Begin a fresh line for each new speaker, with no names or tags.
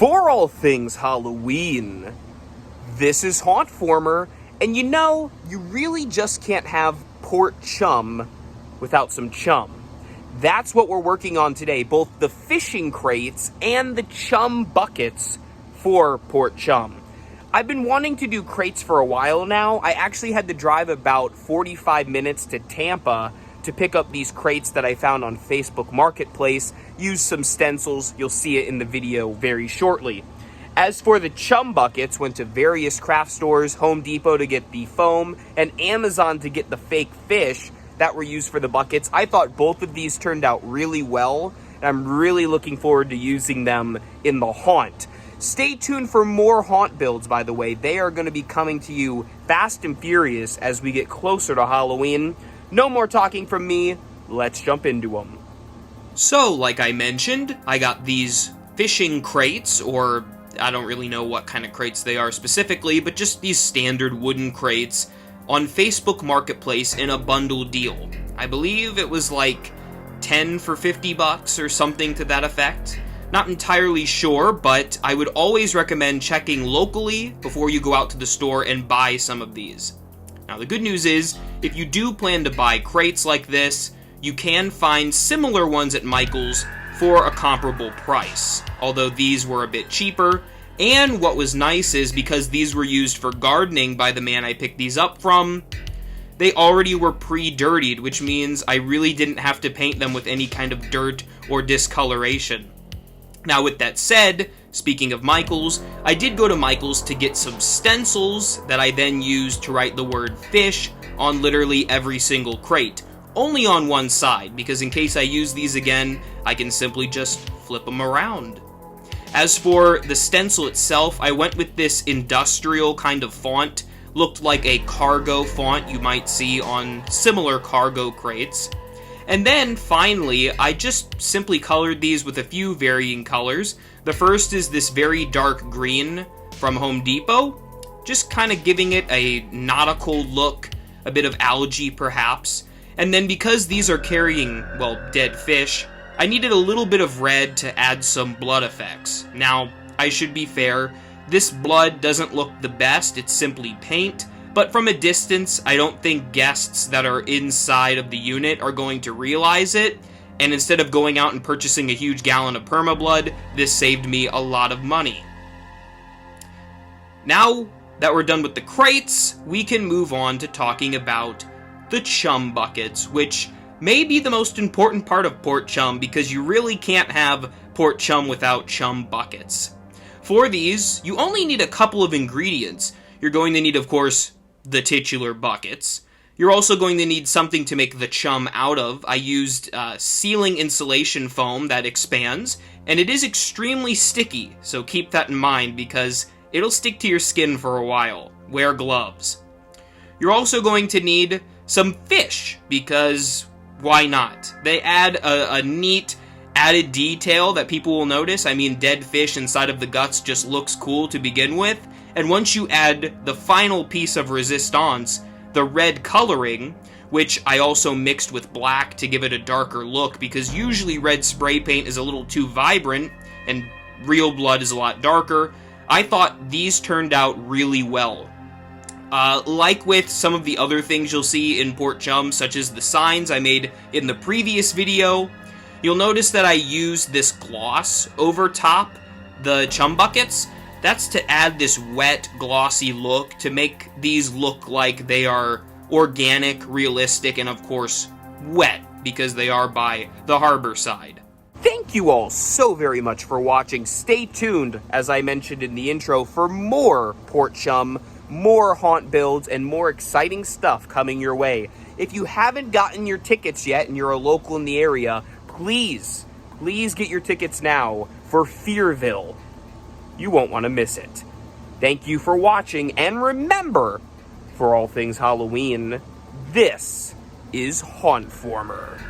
For all things Halloween, this is hauntformer, and you really just can't have Port Chum without some chum. That's what we're working on today, both the fishing crates and the chum buckets for Port Chum. I've been wanting to do crates for a while now. I actually had to drive about 45 minutes to Tampa to pick up these crates that I found on Facebook Marketplace. Use some stencils, you'll see it in the video very shortly. As for the chum buckets, went to various craft stores, Home Depot to get the foam, and Amazon to get the fake fish that were used for the buckets. I thought both of these turned out really well, and I'm really looking forward to using them in the haunt. Stay tuned for more haunt builds, by the way. They are going to be coming to you fast and furious as we get closer to Halloween. No more talking from me, let's jump into them. So, like I mentioned, I got these fishing crates, or I don't really know what kind of crates they are specifically, but just these standard wooden crates on Facebook Marketplace in a bundle deal. I believe it was like 10 for $50 or something to that effect. Not entirely sure, but I would always recommend checking locally before you go out to the store and buy some of these. Now, the good news is, if you do plan to buy crates like this, you can find similar ones at Michael's for a comparable price, although these were a bit cheaper. And what was nice is, because these were used for gardening by the man I picked these up from, they already were pre-dirtied, which means I really didn't have to paint them with any kind of dirt or discoloration. Now, with that said, speaking of Michael's, I did go to Michael's to get some stencils that I then used to write the word fish on literally every single crate. Only on one side, because in case I use these again, I can simply just flip them around. As for the stencil itself, I went with this industrial kind of font. Looked like a cargo font you might see on similar cargo crates. And then, finally, I just simply colored these with a few varying colors. The first is this very dark green from Home Depot, just kind of giving it a nautical look, a bit of algae perhaps. And then because these are carrying, well, dead fish, I needed a little bit of red to add some blood effects. Now, I should be fair, this blood doesn't look the best, it's simply paint. But from a distance, I don't think guests that are inside of the unit are going to realize it, and instead of going out and purchasing a huge gallon of permablood, this saved me a lot of money. Now that we're done with the crates, we can move on to talking about the chum buckets, which may be the most important part of Port Chum, because you really can't have Port Chum without chum buckets. For these, you only need a couple of ingredients. You're going to need, of course, the titular buckets. You're also going to need something to make the chum out of. I used sealing insulation foam that expands, and it is extremely sticky, so keep that in mind because it'll stick to your skin for a while. Wear gloves. You're also going to need some fish, because why not? They add a neat added detail that people will notice. I mean, dead fish inside of the guts just looks cool to begin with. And once you add the final piece of resistance, the red coloring, which I also mixed with black to give it a darker look, because usually red spray paint is a little too vibrant, and real blood is a lot darker, I thought these turned out really well. Like with some of the other things you'll see in Port Chum, such as the signs I made in the previous video, you'll notice that I used this gloss over top the chum buckets. That's to add this wet, glossy look, to make these look like they are organic, realistic, and of course, wet, because they are by the harbor side. Thank you all so very much for watching. Stay tuned, as I mentioned in the intro, for more Port Chum, more haunt builds, and more exciting stuff coming your way. If you haven't gotten your tickets yet and you're a local in the area, please get your tickets now for Fearville. You won't want to miss it. Thank you for watching, and remember, for all things Halloween, this is hauntformer.